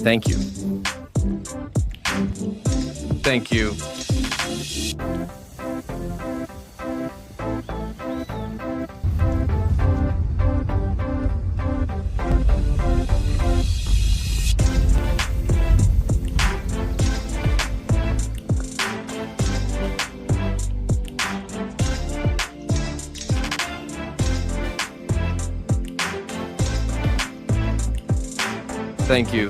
Thank you. Thank you. Thank you.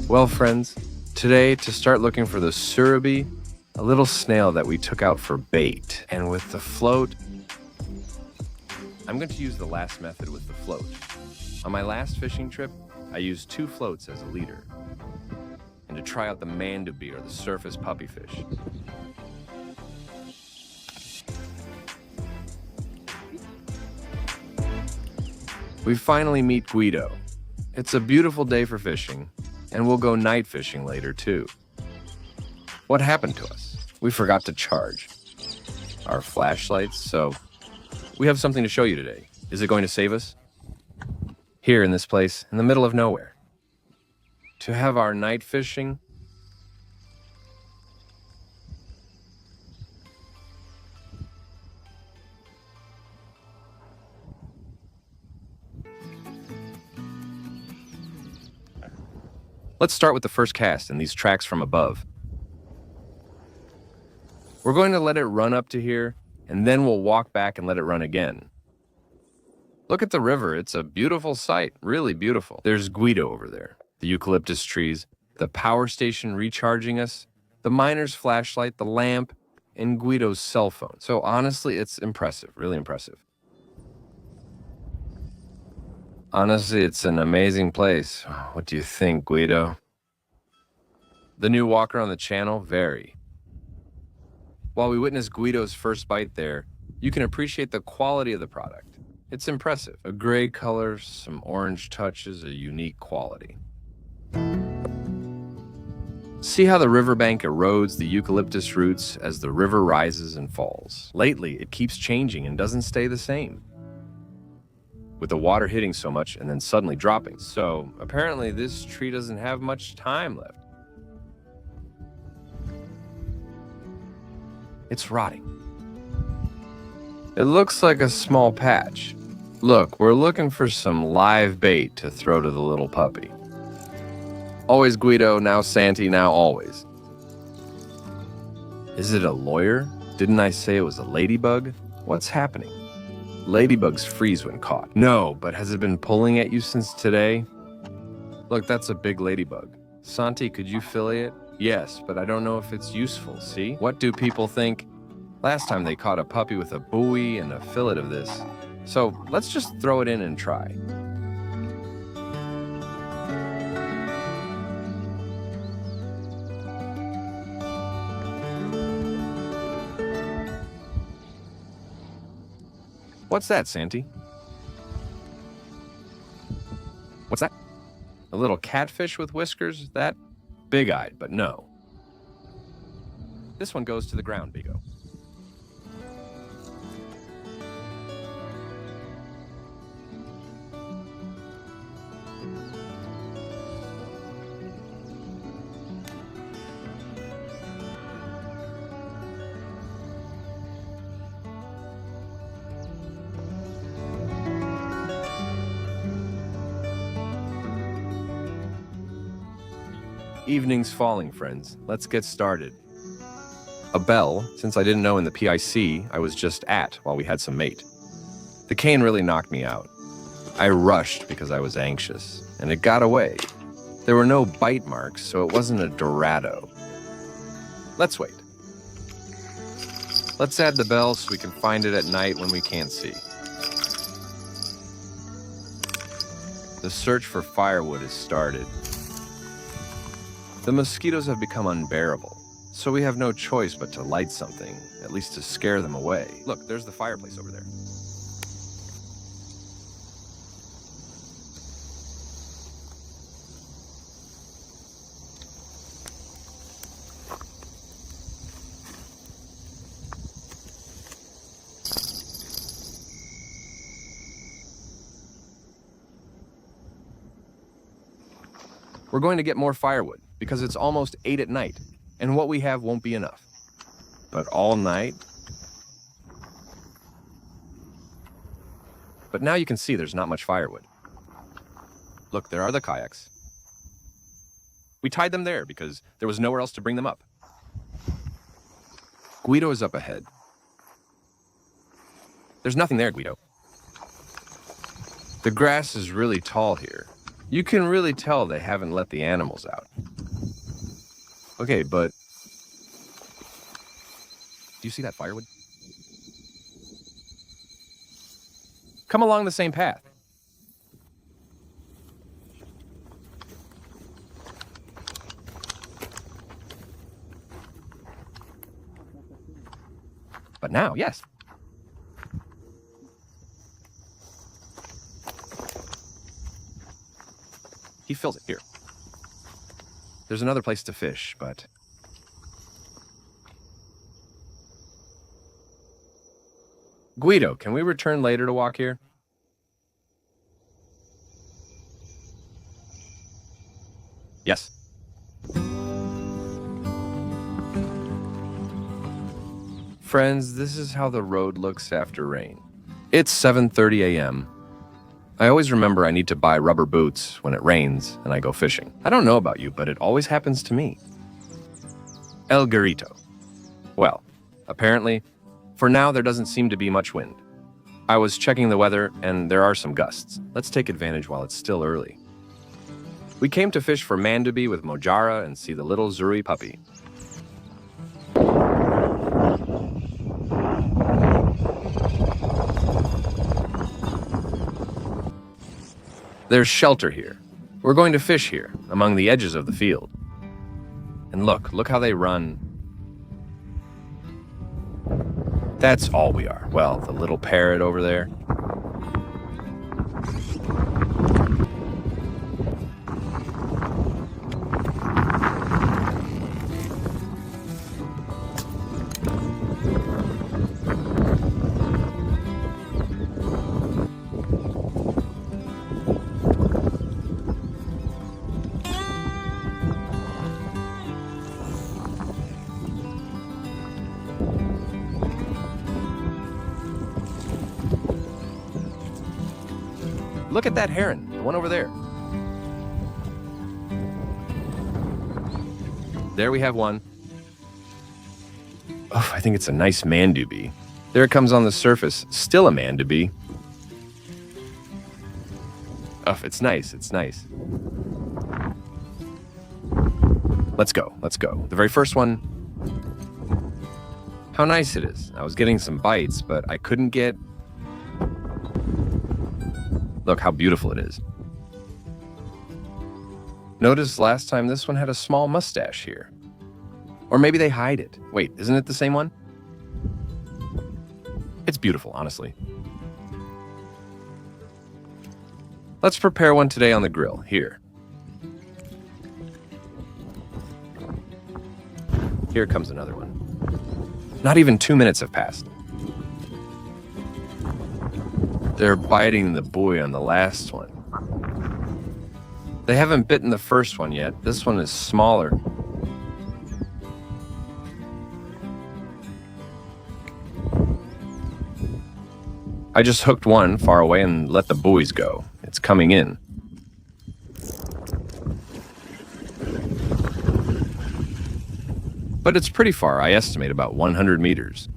Well, friends, today to start looking for the surubí, a little snail that we took out for bait. And with the float, I'm going to use the last method with the float. On my last fishing trip, I used 2 floats as a leader, and to try out the Manduví, or the surface puppyfish. We finally meet Guido. It's a beautiful day for fishing, and we'll go night fishing later too. What happened to us? We forgot to charge our flashlights, so we have something to show you today. Is it going to save us? Here in this place, in the middle of nowhere. To have our night fishing, let's start with the first cast and these tracks from above. We're going to let it run up to here, and then we'll walk back and let it run again. Look at the river. It's a beautiful sight, really beautiful. There's Guido over there, the eucalyptus trees, the power station recharging us, the miner's flashlight, the lamp, and Guido's cell phone. So honestly, it's impressive, really impressive. Honestly, it's an amazing place. What do you think, Guido? The new walker on the channel? Very. While we witness Guido's first bite there, you can appreciate the quality of the product. It's impressive. A gray color, some orange touches, a unique quality. See how the riverbank erodes the eucalyptus roots as the river rises and falls. Lately, it keeps changing and doesn't stay the same, with the water hitting so much and then suddenly dropping. So apparently this tree doesn't have much time left. It's rotting. It looks like a small patch. Look, we're looking for some live bait to throw to the little puppy. Always Guido, now Santi, now always. Is it a lawyer? Didn't I say it was a ladybug? What's happening? Ladybugs freeze when caught. No, but has it been pulling at you since today? Look, that's a big ladybug. Santi, could you fillet it? Yes, but I don't know if it's useful, see? What do people think? Last time they caught a puppy with a buoy and a fillet of this. So let's just throw it in and try. What's that, Santi? What's that? A little catfish with whiskers? That? Big-eyed, but no. This one goes to the ground, Bigo. Evening's falling, friends. Let's get started. A bell, since I didn't know in the PIC I was just at while we had some mate. The cane really knocked me out. I rushed because I was anxious, and it got away. There were no bite marks, so it wasn't a Dorado. Let's wait. Let's add the bell so we can find it at night when we can't see. The search for firewood has started. The mosquitoes have become unbearable, so we have no choice but to light something, at least to scare them away. Look, there's the fireplace over there. We're going to get more firewood because it's almost 8 at night, and what we have won't be enough. But all night? But now you can see there's not much firewood. Look, there are the kayaks. We tied them there because there was nowhere else to bring them up. Guido is up ahead. There's nothing there, Guido. The grass is really tall here. You can really tell they haven't let the animals out. Okay, but... do you see that firewood? Come along the same path. But now, yes. He fills it here. There's another place to fish, but... Guido, can we return later to walk here? Yes. Friends, this is how the road looks after rain. It's 7:30 a.m. I always remember I need to buy rubber boots when it rains and I go fishing. I don't know about you, but it always happens to me. El Garito. Well, apparently, for now there doesn't seem to be much wind. I was checking the weather and there are some gusts. Let's take advantage while it's still early. We came to fish for Manduví with Mojara and see the little Zuri puppy. There's shelter here. We're going to fish here, among the edges of the field. And look how they run. That's all we are. Well, the little parrot over there. Look at that heron, the one over there. There we have one. Oh, I think it's a nice Manduví. There it comes on the surface, still a Manduví. Oh, it's nice, it's nice. Let's go. The very first one. How nice it is. I was getting some bites, but I couldn't get... Look how beautiful it is. Notice last time this one had a small mustache here. Or maybe they hide it. Wait, isn't it the same one? It's beautiful, honestly. Let's prepare one today on the grill, here. Here comes another one. Not even 2 minutes have passed. They're biting the buoy on the last one. They haven't bitten the first one yet. This one is smaller. I just hooked one far away and let the buoys go. It's coming in. But it's pretty far. I estimate about 100 meters.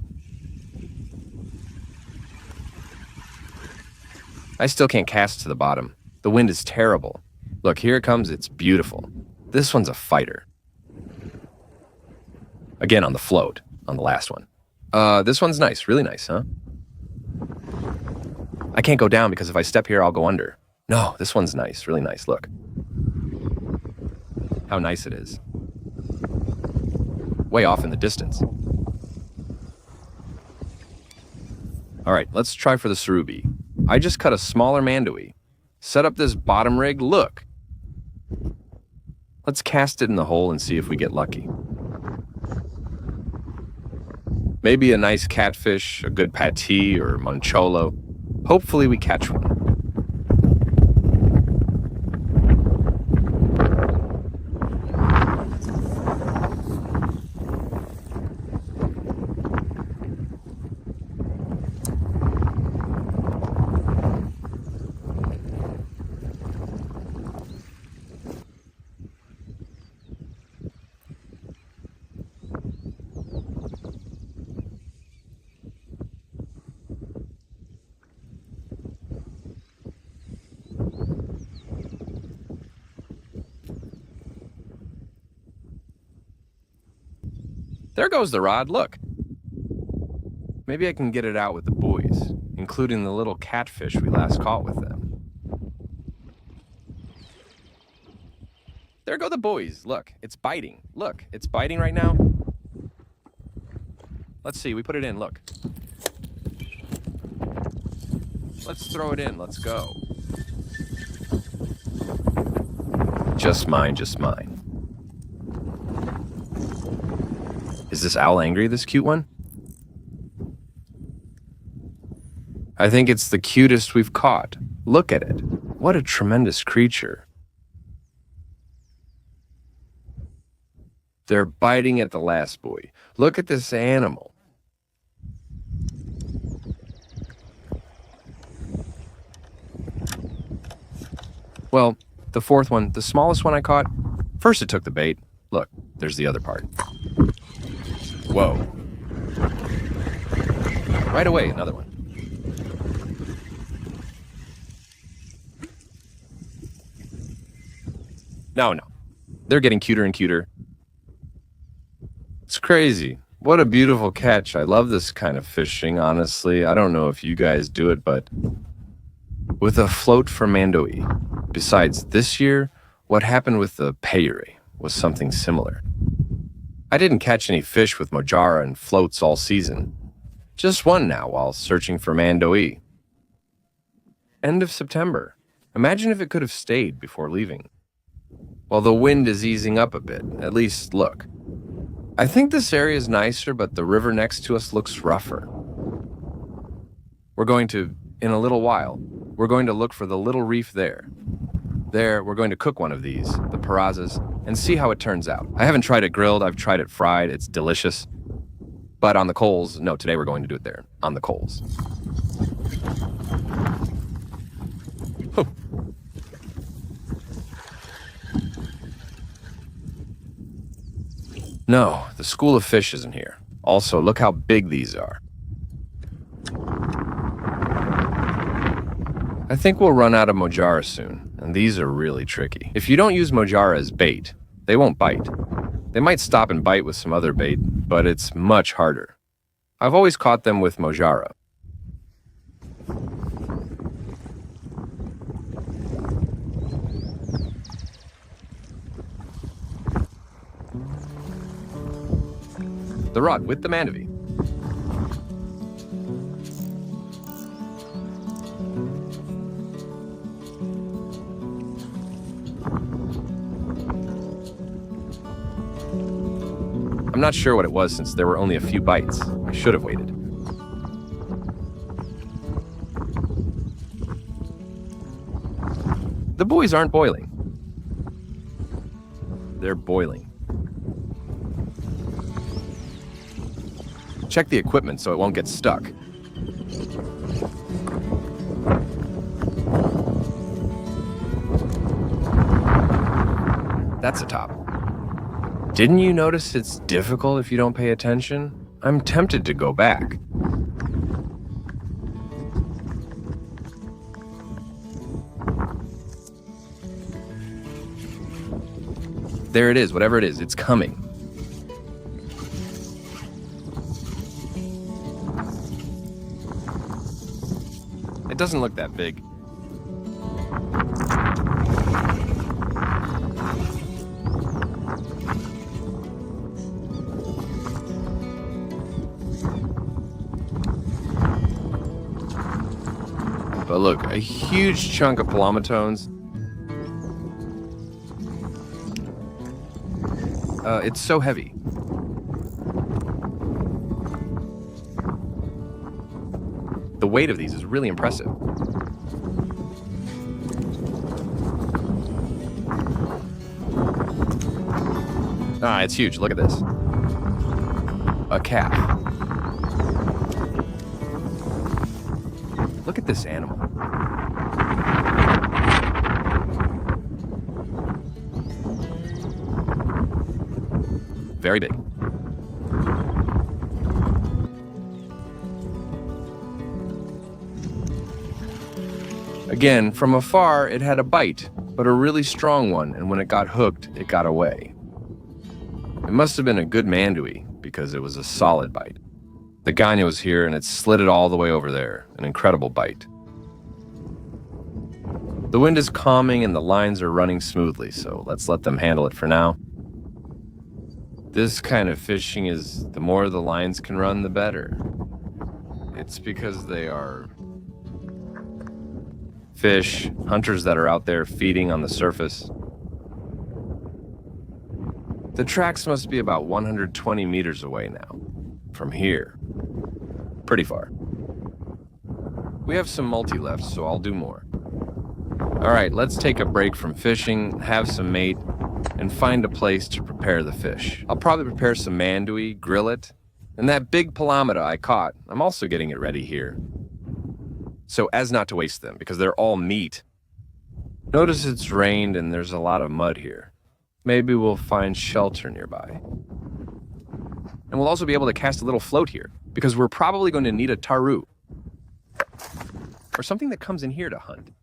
I still can't cast to the bottom. The wind is terrible. Look, here it comes. It's beautiful. This one's a fighter. Again, on the float, on the last one. This one's nice. Really nice, huh? I can't go down because if I step here, I'll go under. No, this one's nice. Really nice. Look. How nice it is. Way off in the distance. All right, let's try for the Surubi. I just cut a smaller Manduví. Set up this bottom rig. Look. Let's cast it in the hole and see if we get lucky. Maybe a nice catfish, a good patee, or mancholo. Hopefully we catch one. There goes the rod, look. Maybe I can get it out with the boys, including the little catfish we last caught with them. There go the boys, look, it's biting. Look, it's biting right now. Let's see, we put it in, look. Let's throw it in, let's go. Just mine, just mine. Is this owl angry, this cute one? I think it's the cutest we've caught. Look at it. What a tremendous creature. They're biting at the last buoy. Look at this animal. Well, the fourth one, the smallest one I caught, first it took the bait. Look, there's the other part. Whoa. Right away, another one. No. They're getting cuter and cuter. It's crazy. What a beautiful catch. I love this kind of fishing, honestly. I don't know if you guys do it, but with a float from Manduví. Besides, this year, what happened with the payere was something similar. I didn't catch any fish with mojara and floats all season. Just one now while searching for Manduví. End of September. Imagine if it could have stayed before leaving. Well, the wind is easing up a bit. At least, look. I think this area is nicer, but the river next to us looks rougher. In a little while, we're going to look for the little reef there. There, we're going to cook one of these, the parazas, and see how it turns out. I haven't tried it grilled, I've tried it fried, it's delicious. But on the coals, no, today we're going to do it there, on the coals. Whew. No, the school of fish isn't here. Also, look how big these are. I think we'll run out of mojara soon, and these are really tricky. If you don't use mojara as bait, they won't bite. They might stop and bite with some other bait, but it's much harder. I've always caught them with mojara. The rod with the Manduví. I'm not sure what it was since there were only a few bites. I should have waited. The buoys aren't boiling. They're boiling. Check the equipment so it won't get stuck. That's a top. Didn't you notice it's difficult if you don't pay attention? I'm tempted to go back. There it is, whatever it is, it's coming. It doesn't look that big. But look, a huge chunk of palomitones. It's so heavy. The weight of these is really impressive. It's huge. Look at this. A calf. Look at this animal. Very big. Again, from afar, it had a bite, but a really strong one, and when it got hooked, it got away. It must have been a good Manduví, because it was a solid bite. The Ganya was here and it slid it all the way over there. An incredible bite. The wind is calming and the lines are running smoothly, so let's let them handle it for now. This kind of fishing is, the more the lines can run, the better. It's because they are fish, hunters that are out there feeding on the surface. The tracks must be about 120 meters away now, from here. Pretty far. We have some multi left, so I'll do more. All right, let's take a break from fishing, have some mate, and find a place to prepare the fish. I'll probably prepare some Manduví, grill it, and that big palamita I caught, I'm also getting it ready here. So as not to waste them, because they're all meat. Notice it's rained and there's a lot of mud here. Maybe we'll find shelter nearby. And we'll also be able to cast a little float here, because we're probably going to need a taru. Or something that comes in here to hunt.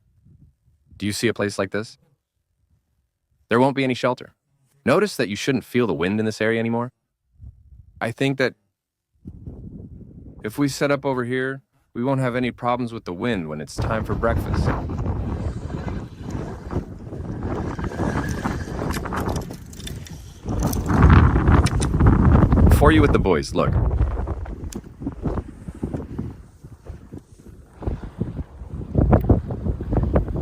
Do you see a place like this? There won't be any shelter. Notice that you shouldn't feel the wind in this area anymore. I think that if we set up over here, we won't have any problems with the wind when it's time for breakfast. For you with the boys, look.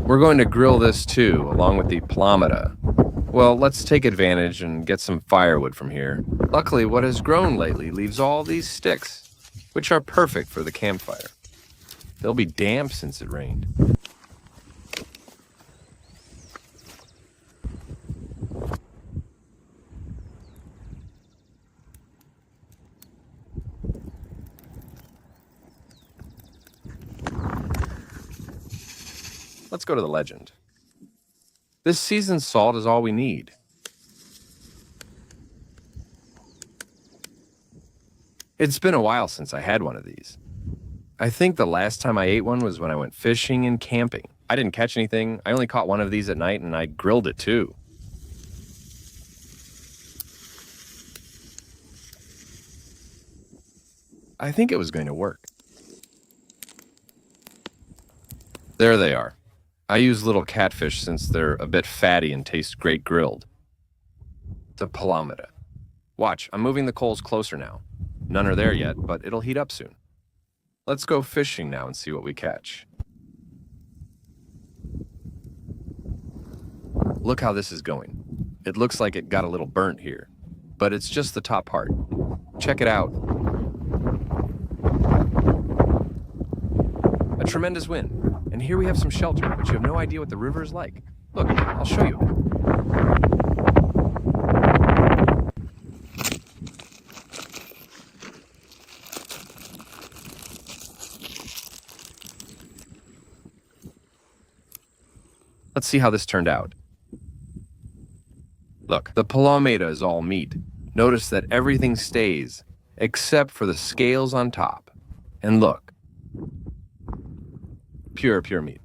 We're going to grill this too, along with the palamita. Well, let's take advantage and get some firewood from here. Luckily, what has grown lately leaves all these sticks, which are perfect for the campfire. They'll be damp since it rained. Let's go to the legend. This season's salt is all we need. It's been a while since I had one of these. I think the last time I ate one was when I went fishing and camping. I didn't catch anything. I only caught one of these at night and I grilled it too. I think it was going to work. There they are. I use little catfish since they're a bit fatty and taste great grilled. The palamita. Watch, I'm moving the coals closer now. None are there yet, but it'll heat up soon. Let's go fishing now and see what we catch. Look how this is going. It looks like it got a little burnt here, but it's just the top part. Check it out. A tremendous wind. And here we have some shelter, but you have no idea what the river is like. Look, I'll show you. Let's see how this turned out. Look, the palamita is all meat. Notice that everything stays, except for the scales on top. And look. Pure meat.